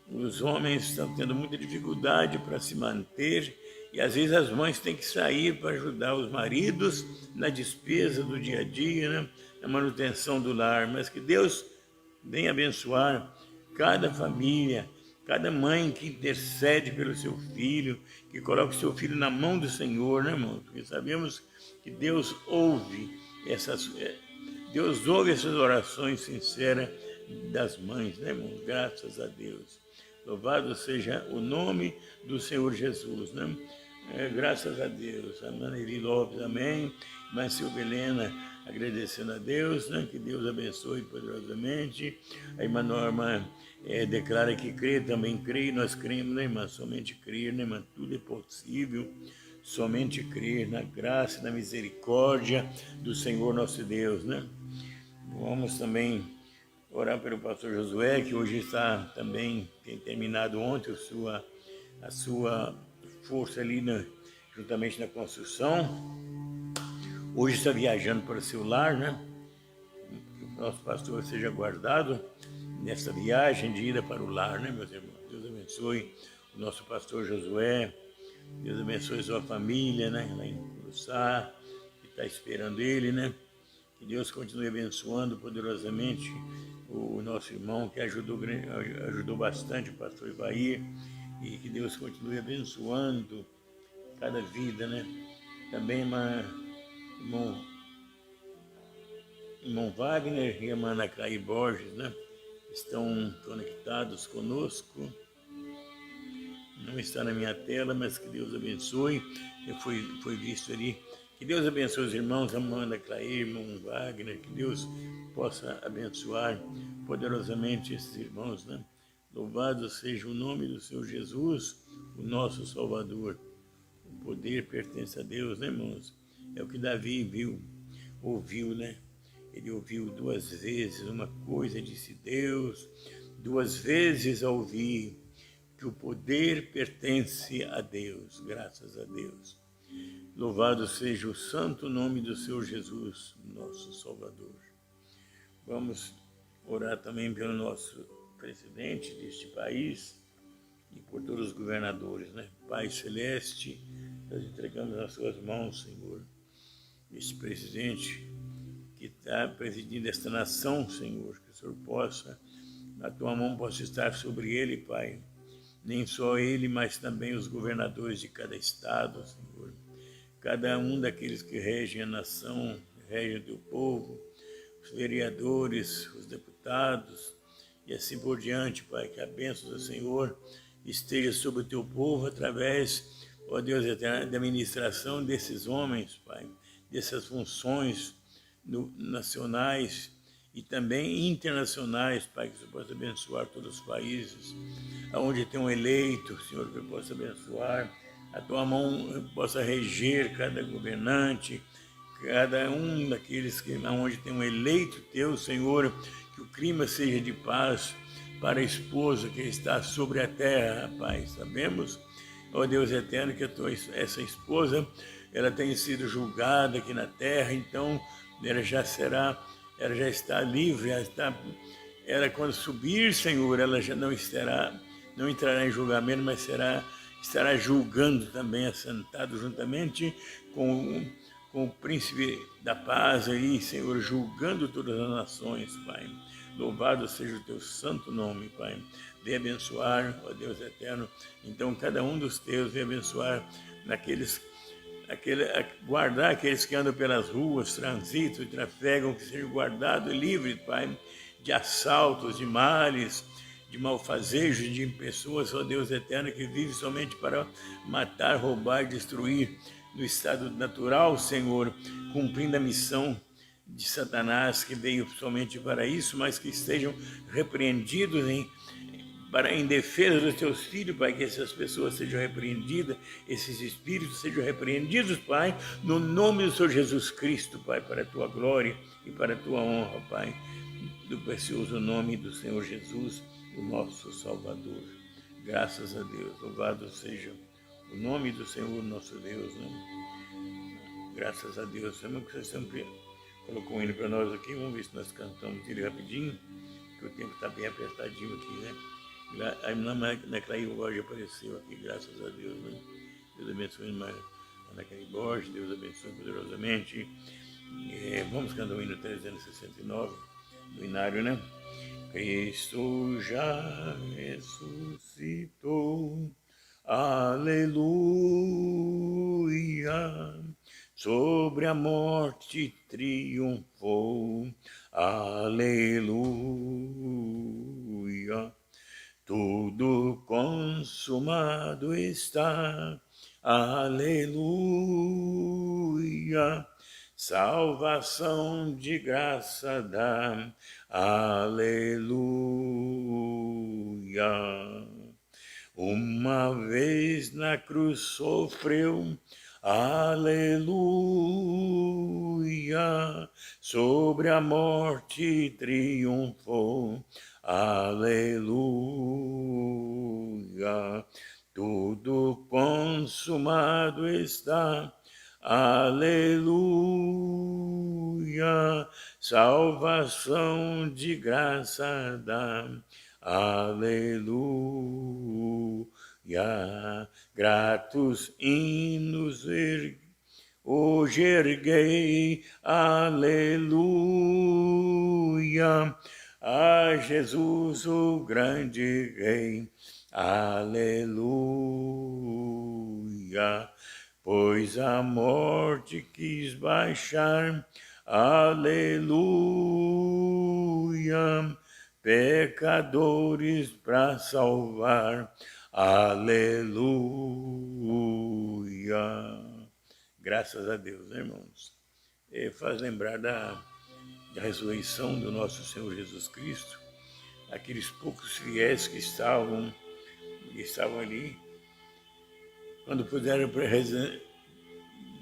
os homens estão tendo muita dificuldade para se manter, e às vezes as mães têm que sair para ajudar os maridos na despesa do dia a dia, né? Na manutenção do lar. Mas que Deus venha abençoar cada família, cada mãe que intercede pelo seu filho, que coloca o seu filho na mão do Senhor, né, irmão? Porque sabemos que Deus ouve essas orações sinceras das mães, né, irmão? Graças a Deus. Louvado seja o nome do Senhor Jesus, né? Graças a Deus. A Maneri Lopes, amém. Mas Silvia Helena, agradecendo a Deus, né? Que Deus abençoe poderosamente. A irmã Norma declara que crê, também crê, nós cremos, né, irmã? Somente crer, né, irmã? Tudo é possível. Somente crer na graça e na misericórdia do Senhor nosso Deus, né? Vamos também orar pelo pastor Josué, que hoje está também, tem terminado ontem a sua força ali juntamente na construção. Hoje está viajando para o seu lar, né? Que o nosso pastor seja guardado nessa viagem de ida para o lar, né, meus irmãos? Deus abençoe o nosso pastor Josué. Deus abençoe sua família, né? Lá em Uruçá, que está esperando ele, né? Que Deus continue abençoando poderosamente o nosso irmão que ajudou bastante o pastor Ivair, e que Deus continue abençoando cada vida, né? Também irmão Wagner e a irmã Ana Caí Borges, né? Estão conectados conosco. Não está na minha tela, mas que Deus abençoe. Foi visto ali. Que Deus abençoe os irmãos Amanda, Clair, irmão Wagner. Que Deus possa abençoar poderosamente esses irmãos, né? Louvado seja o nome do Senhor Jesus, o nosso Salvador. O poder pertence a Deus, né, irmãos? É o que Davi ouviu, né? Ele ouviu 2 vezes uma coisa, disse Deus, 2 vezes ouvi que o poder pertence a Deus, graças a Deus. Louvado seja o santo nome do Senhor Jesus, nosso Salvador. Vamos orar também pelo nosso presidente deste país e por todos os governadores, né? Pai Celeste, nós entregamos nas suas mãos, Senhor, este presidente que está presidindo esta nação, Senhor, que o Senhor possa, a tua mão possa estar sobre ele, Pai. Nem só ele, mas também os governadores de cada estado, Senhor. Cada um daqueles que regem a nação, regem o teu povo, os vereadores, os deputados, e assim por diante, Pai, que a bênção do Senhor esteja sobre o teu povo através, ó Deus eterno, da ministração desses homens, Pai, dessas funções nacionais e também internacionais, Pai, que o Senhor possa abençoar todos os países, aonde tem um eleito, Senhor, que eu possa abençoar, a tua mão possa reger cada governante, cada um daqueles que aonde tem um eleito teu, Senhor, que o clima seja de paz para a esposa que está sobre a terra, Pai. Sabemos, ó Deus eterno, que essa esposa, ela tem sido julgada aqui na terra, então ela já está livre, ela quando subir, Senhor, ela já não entrará em julgamento, mas estará julgando também, assentado juntamente com o príncipe da paz aí, Senhor, julgando todas as nações, Pai. Louvado seja o teu santo nome, Pai. Vem abençoar, ó Deus eterno, então cada um dos teus, vem abençoar guardar aqueles que andam pelas ruas, transitam e trafegam, que sejam guardados e livres, Pai, de assaltos, de males, de malfazejos, de pessoas, ó Deus eterno, que vive somente para matar, roubar e destruir no estado natural, Senhor, cumprindo a missão de Satanás, que veio somente para isso, mas que estejam repreendidos em defesa dos teus filhos, Pai, que essas pessoas sejam repreendidas, esses espíritos sejam repreendidos, Pai, no nome do Senhor Jesus Cristo, Pai, para a tua glória e para a tua honra, Pai, do precioso nome do Senhor Jesus, o nosso Salvador. Graças a Deus, louvado seja o nome do Senhor, nosso Deus, né? Graças a Deus. Sabemos que você sempre colocou ele para nós aqui, vamos ver se nós cantamos ele rapidinho, que o tempo está bem apertadinho aqui, né? A irmã Ana Clay Borges apareceu aqui, graças a Deus, né? Deus abençoe a irmã Ana Clay Borges, Deus abençoe poderosamente. Vamos cantar o hino 369 do Inário, né? Cristo já ressuscitou, aleluia, sobre a morte triunfou, aleluia. Tudo consumado está, aleluia, salvação de graça dá, aleluia. Uma vez na cruz sofreu, aleluia, sobre a morte triunfou, aleluia, tudo consumado está, aleluia, salvação de graça dá, aleluia, gratos hinos hoje erguei, aleluia, a Jesus o grande Rei, aleluia, pois a morte quis baixar, aleluia, pecadores para salvar, aleluia. Graças a Deus, né, irmãos? Faz lembrar da ressurreição do nosso Senhor Jesus Cristo, aqueles poucos fiéis que estavam ali, quando puderam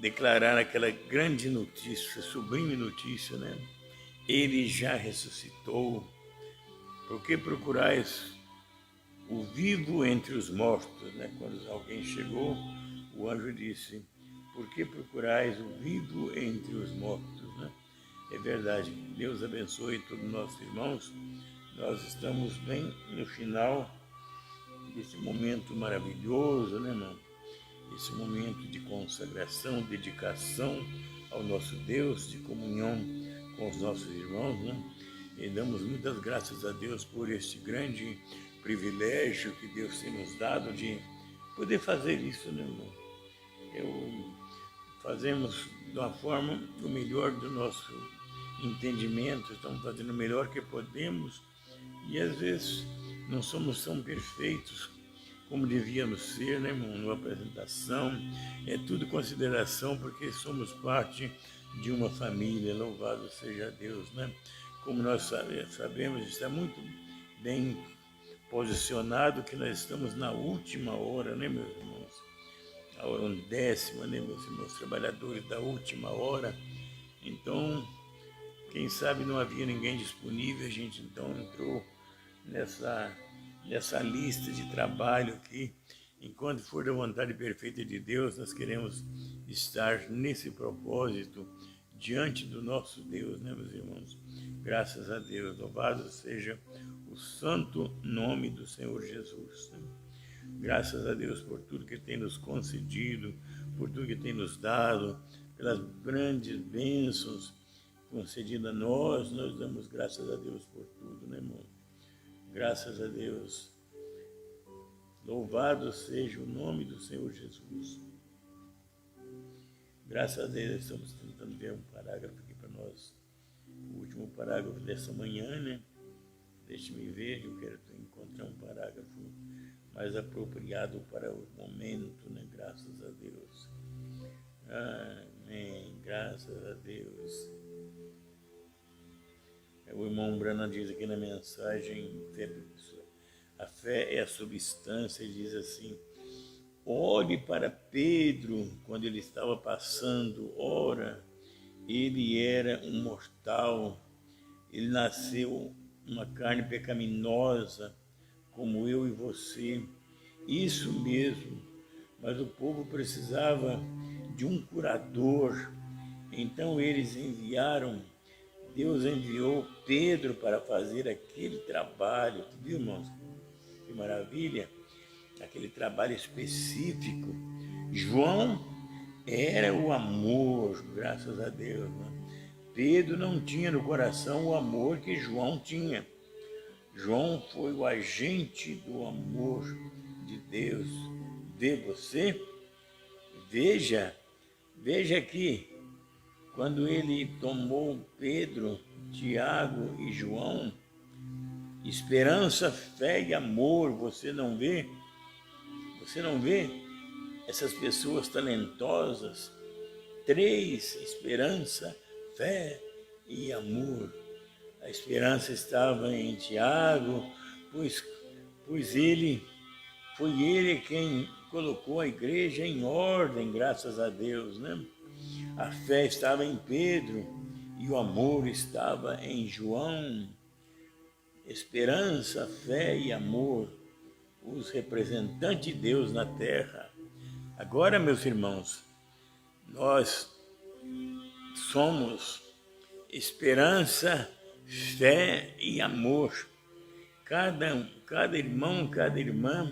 declarar aquela grande notícia, sublime notícia, né? Ele já ressuscitou. Por que procurais o vivo entre os mortos, né? Quando alguém chegou, o anjo disse: por que procurais o vivo entre os mortos, né? É verdade. Deus abençoe todos os nossos irmãos. Nós estamos bem no final desse momento maravilhoso, né, irmão? Esse momento de consagração, dedicação ao nosso Deus, de comunhão com os nossos irmãos, né? E damos muitas graças a Deus por este grande privilégio que Deus tem nos dado de poder fazer isso, né, irmão? Fazemos de uma forma o melhor do nosso entendimento, estamos fazendo o melhor que podemos e às vezes não somos tão perfeitos como devíamos ser, né, irmão? Numa apresentação, é tudo consideração, porque somos parte de uma família. Louvado seja Deus, né? Como nós sabemos, está muito bem posicionado que nós estamos na última hora, né, meus irmãos? A hora 10ª, né, meus irmãos? Trabalhadores da última hora. Então, quem sabe não havia ninguém disponível, a gente então entrou nessa lista de trabalho aqui. Enquanto for da vontade perfeita de Deus, nós queremos estar nesse propósito diante do nosso Deus, né, meus irmãos? Graças a Deus, louvado seja o santo nome do Senhor Jesus, né? Graças a Deus por tudo que tem nos concedido, por tudo que tem nos dado, pelas grandes bênçãos concedidas a nós damos graças a Deus por tudo, né, irmão? Graças a Deus. Louvado seja o nome do Senhor Jesus. Graças a Deus, estamos tentando ver um parágrafo aqui para nós. O último parágrafo dessa manhã, né? Deixe-me ver, eu quero encontrar um parágrafo mais apropriado para o momento, né? Graças a Deus. Amém. Graças a Deus. O irmão Branham diz aqui na mensagem, a fé é a substância, ele diz assim: olhe para Pedro quando ele estava passando, ora, ele era um mortal, ele nasceu uma carne pecaminosa, como eu e você, isso mesmo, mas o povo precisava de um curador, então Deus enviou Pedro para fazer aquele trabalho, viu, irmãos? Que maravilha! Aquele trabalho específico. João era o amor, graças a Deus, né? Pedro não tinha no coração o amor que João tinha. João foi o agente do amor de Deus. Vê você? Veja aqui, quando ele tomou Pedro, Tiago e João, esperança, fé e amor, você não vê? Você não vê essas pessoas talentosas? 3, esperança, fé e amor. A esperança estava em Tiago, pois foi ele quem colocou a igreja em ordem, graças a Deus, né? A fé estava em Pedro e o amor estava em João. Esperança, fé e amor, os representantes de Deus na terra. Agora, meus irmãos, nós somos esperança, fé e amor. Cada irmão, cada irmã,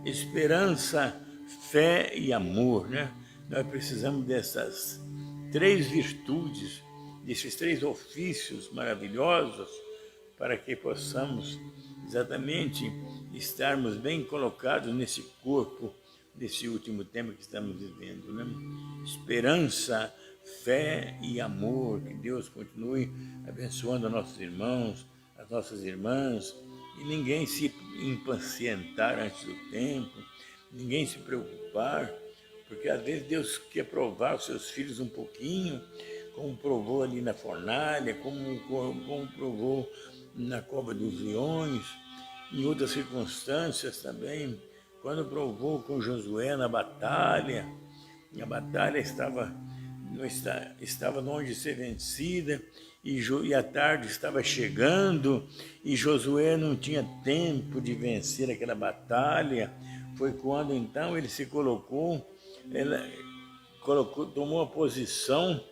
esperança, fé e amor, né? Nós precisamos dessas 3 virtudes, desses 3 ofícios maravilhosos, para que possamos exatamente estarmos bem colocados nesse corpo, nesse último tempo que estamos vivendo, né? Esperança, fé e amor. Que Deus continue abençoando nossos irmãos, as nossas irmãs, e ninguém se impacientar antes do tempo, ninguém se preocupar, porque às vezes Deus quer provar os seus filhos um pouquinho, como provou ali na fornalha, como provou na cova dos leões, em outras circunstâncias também, quando provou com Josué na batalha. A batalha estava longe de ser vencida, e a tarde estava chegando, e Josué não tinha tempo de vencer aquela batalha. Foi quando então ele se tomou a posição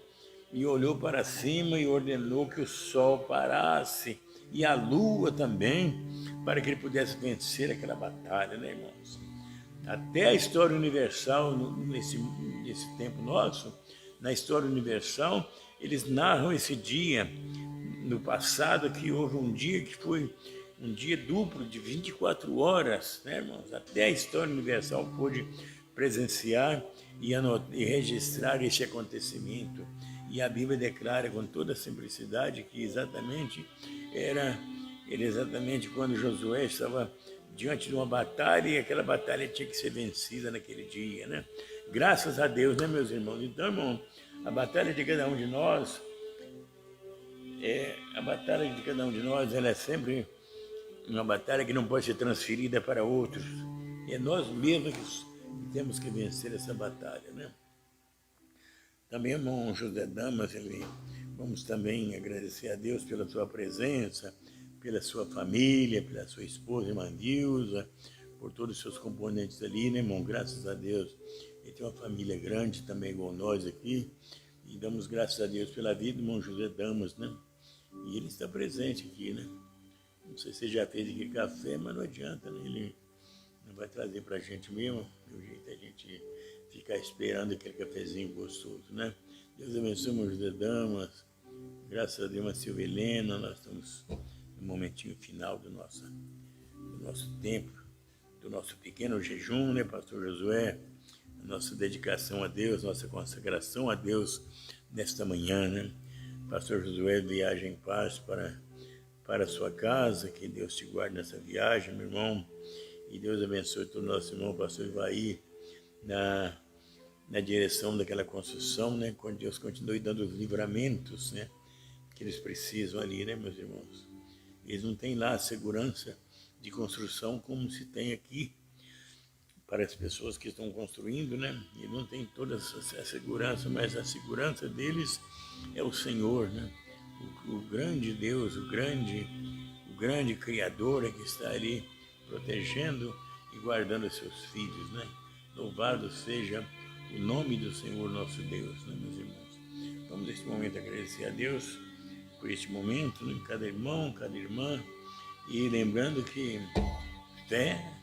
e olhou para cima e ordenou que o sol parasse e a lua também, para que ele pudesse vencer aquela batalha, né, irmãos? Até a história universal, nesse tempo nosso, na história universal, eles narram esse dia, no passado, que houve um dia que foi um dia duplo de 24 horas, né, irmãos? Até a história universal pôde presenciar e registrar esse acontecimento. E a Bíblia declara com toda simplicidade que era exatamente quando Josué estava diante de uma batalha, e aquela batalha tinha que ser vencida naquele dia, né? Graças a Deus, né, meus irmãos? Então, irmão, A batalha de cada um de nós, ela é sempre uma batalha que não pode ser transferida para outros. É nós mesmos que temos que vencer essa batalha, né? Também, irmão José Damas, vamos também agradecer a Deus pela sua presença, pela sua família, pela sua esposa, irmã Dilza, por todos os seus componentes ali, né, irmão? Graças a Deus. Ele tem uma família grande também, igual nós aqui, e damos graças a Deus pela vida do irmão José Damas, né? E ele está presente aqui, né? Não sei se você já fez aqui café, mas não adianta, né? Ele não vai trazer pra gente mesmo, o jeito é a gente ficar esperando aquele cafezinho gostoso, né? Deus abençoe, irmão José Damas. Graças a Deus, irmã Silvia Helena, nós estamos no momentinho final do nosso tempo, do nosso pequeno jejum, né, pastor Josué? A nossa dedicação a Deus, nossa consagração a Deus nesta manhã, né? Pastor Josué, viaja em paz para a sua casa, que Deus te guarde nessa viagem, meu irmão, e Deus abençoe todo o nosso irmão, pastor Ivaí, na direção daquela construção, né? Quando Deus continue dando os livramentos, né, que eles precisam ali, né, meus irmãos? Eles não têm lá a segurança de construção como se tem aqui para as pessoas que estão construindo, né? Eles não têm toda essa segurança, mas a segurança deles é o Senhor, né? O grande Deus, o grande Criador é que está ali protegendo e guardando os seus filhos, né? Louvado seja o nome do Senhor nosso Deus, né, meus irmãos? Vamos neste momento agradecer a Deus por este momento, né? Cada irmão, cada irmã, e lembrando que fé,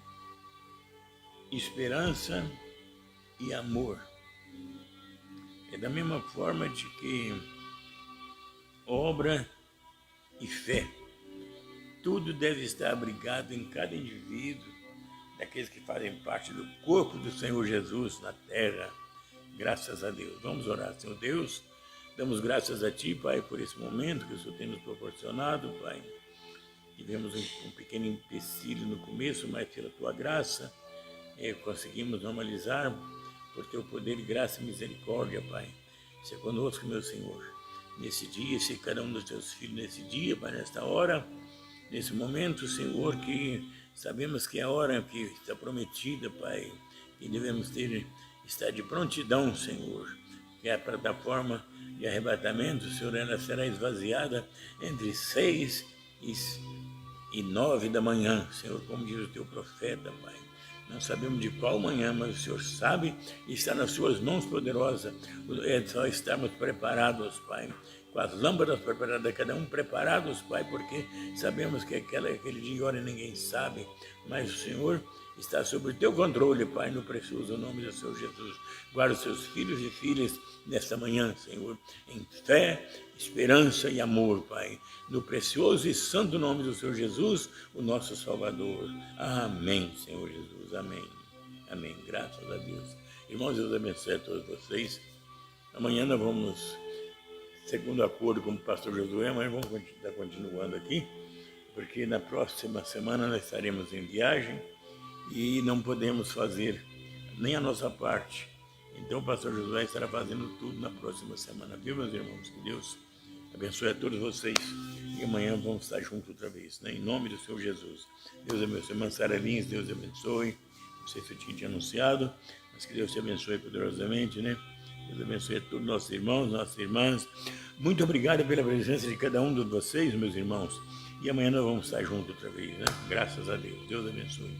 esperança e amor é da mesma forma de que obra e fé, tudo deve estar abrigado em cada indivíduo, daqueles que fazem parte do corpo do Senhor Jesus na terra. Graças a Deus. Vamos orar. Senhor Deus, damos graças a Ti, Pai, por esse momento que o Senhor tem nos proporcionado, Pai. Tivemos um pequeno empecilho no começo, mas pela Tua graça conseguimos normalizar por Teu poder e graça e misericórdia, Pai. Seja conosco, meu Senhor, nesse dia, se cada um dos Teus filhos nesse dia, Pai, nesta hora, nesse momento, Senhor, que sabemos que é a hora que está prometida, Pai, que devemos estar de prontidão, Senhor, que a plataforma de arrebatamento, Senhor, ela será esvaziada entre 6 e 9 da manhã, Senhor, como diz o Teu profeta, Pai. Não sabemos de qual manhã, mas o Senhor sabe e está nas Suas mãos poderosas. É só estarmos preparados, Pai, com as lâmpadas preparadas, cada um preparados, Pai, porque sabemos que aquele dia e hora ninguém sabe, mas o Senhor está sob o Teu controle, Pai, no precioso nome do Senhor Jesus. Guarda os Seus filhos e filhas nesta manhã, Senhor, em fé, esperança e amor, Pai, no precioso e santo nome do Senhor Jesus, o nosso Salvador. Amém, Senhor Jesus, amém. Amém, graças a Deus. Irmãos, Deus abençoe a todos vocês. Amanhã nós vamos, segundo o acordo com o pastor Josué, mas vamos estar continuando aqui, porque na próxima semana nós estaremos em viagem e não podemos fazer nem a nossa parte. Então o pastor Josué estará fazendo tudo na próxima semana, viu, meus irmãos? Que Deus abençoe a todos vocês. E amanhã vamos estar juntos outra vez, né? Em nome do Senhor Jesus. Deus abençoe. Irmã Sara Lins, Deus abençoe. Não sei se eu tinha anunciado, mas que Deus te abençoe poderosamente, né? Deus abençoe a todos os nossos irmãos, nossas irmãs. Muito obrigado pela presença de cada um de vocês, meus irmãos. E amanhã nós vamos estar juntos outra vez, né? Graças a Deus. Deus abençoe.